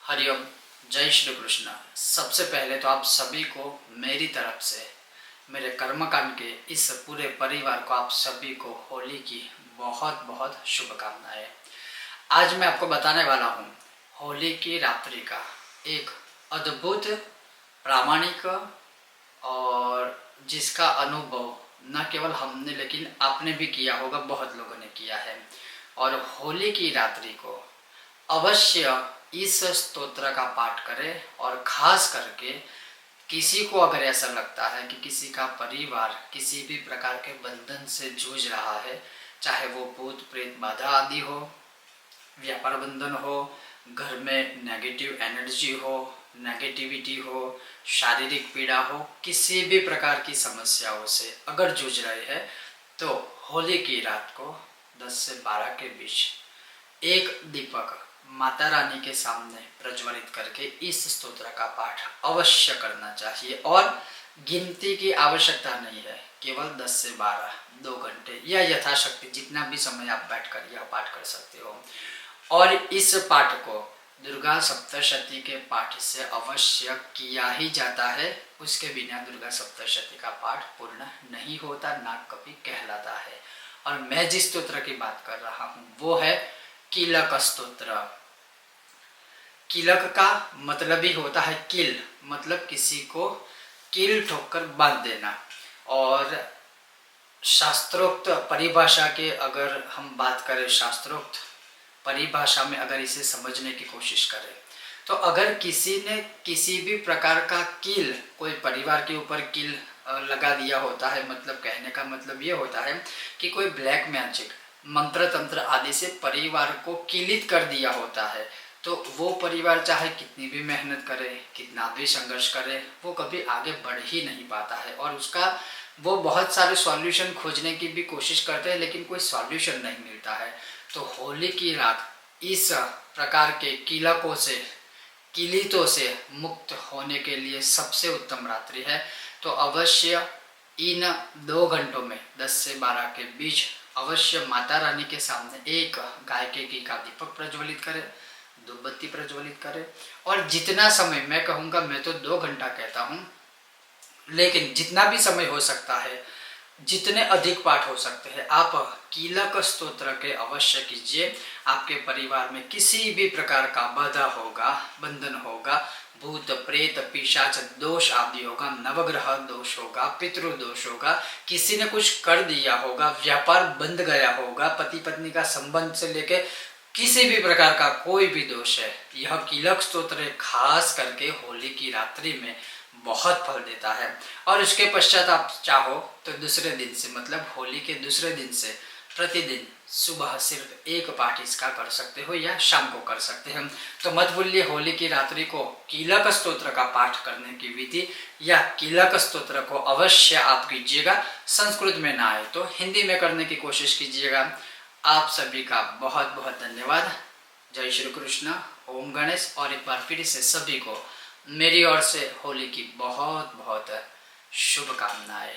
हरिओम। जय श्री कृष्ण। सबसे पहले तो आप सभी को मेरी तरफ से, मेरे कर्मकांड के इस पूरे परिवार को, आप सभी को होली की बहुत बहुत शुभकामनाएं। आज मैं आपको बताने वाला हूँ होली की रात्रि का एक अद्भुत, प्रामाणिक और जिसका अनुभव न केवल हमने लेकिन आपने भी किया होगा, बहुत लोगों ने किया है। और होली की रात्रि को अवश्य इस स्तोत्र का पाठ करें। और खास करके किसी को अगर ऐसा लगता है कि किसी का परिवार किसी भी प्रकार के बंधन से जूझ रहा है, चाहे वो भूत प्रेत बाधा आदि हो, व्यापार बंधन हो, घर में नेगेटिव एनर्जी हो, नेगेटिविटी हो, शारीरिक पीड़ा हो, किसी भी प्रकार की समस्याओं से अगर जूझ रहे हैं, तो होली की रात को 10 से 12 के बीच एक दीपक माता रानी के सामने प्रज्वलित करके इस स्तोत्र का पाठ अवश्य करना चाहिए। और गिनती की आवश्यकता नहीं है, केवल 10 से 12, 2 घंटे या यथाशक्ति जितना भी समय आप बैठकर यह पाठ कर सकते हो। और इस पाठ को दुर्गा सप्तशती के पाठ से अवश्य किया ही जाता है। उसके बिना दुर्गा सप्तशती का पाठ पूर्ण नहीं होता, ना कभी कहलाता है। और मैं जिस स्तोत्र की बात कर रहा हूँ वो है कीलक स्तोत्र। कीलक का मतलब ही होता है किल, मतलब किसी को कील ठोककर बांध देना। और शास्त्रोक्त परिभाषा के अगर हम बात करें, शास्त्रोक्त परिभाषा में अगर इसे समझने की कोशिश करें, तो अगर किसी ने किसी भी प्रकार का कील, कोई परिवार के ऊपर कील लगा दिया होता है, मतलब कहने का मतलब ये होता है कि कोई ब्लैक मैजिक, मंत्र तंत्र आदि से परिवार को कीलित कर दिया होता है, तो वो परिवार चाहे कितनी भी मेहनत करे, कितना भी संघर्ष करे, वो कभी आगे बढ़ ही नहीं पाता है। और उसका वो बहुत सारे सॉल्यूशन खोजने की भी कोशिश करते हैं, लेकिन कोई सॉल्यूशन नहीं मिलता है। तो होली की रात इस प्रकार के कीलकों से, कीलितों से मुक्त होने के लिए सबसे उत्तम रात्रि है। तो अवश्य इन 2 घंटों में 10 से 12 के बीच अवश्य माता रानी के सामने एक गाय के घी का दीपक प्रज्वलित करें, धूपबत्ती प्रज्वलित करें। और जितना समय, मैं कहूँगा, मैं तो 2 घंटा कहता हूँ, लेकिन जितना भी समय हो सकता है, जितने अधिक पाठ हो सकते हैं, आप कीलक स्तोत्र के अवश्य कीजिए। आपके परिवार में किसी भी प्रकार का बाधा होगा, बंधन होगा, भूत प्रेत पिशाच दोष आदि होगा, नवग्रह दोष होगा, पितृ दोष होगा, किसी ने कुछ कर दिया होगा, व्यापार बंद गया होगा, पति पत्नी का संबंध से लेके किसी भी प्रकार का कोई भी दोष है, यह कीलक स्तोत्र खास करके होली की रात्रि में बहुत फल देता है। और उसके पश्चात आप चाहो तो दूसरे दिन से, मतलब होली के दूसरे दिन से प्रतिदिन सुबह सिर्फ एक पाठ इसका कर सकते हो या शाम को कर सकते हैं। तो मत भूलिए होली की रात्रि को कीलक स्तोत्र का पाठ करने की विधि, या कीलक स्तोत्र को अवश्य आप कीजिएगा। संस्कृत में ना आए तो हिंदी में करने की कोशिश कीजिएगा। आप सभी का बहुत बहुत धन्यवाद। जय श्री कृष्ण, ओम गणेश। और एक बार फिर से सभी को मेरी ओर से होली की बहुत बहुत शुभकामनाएं।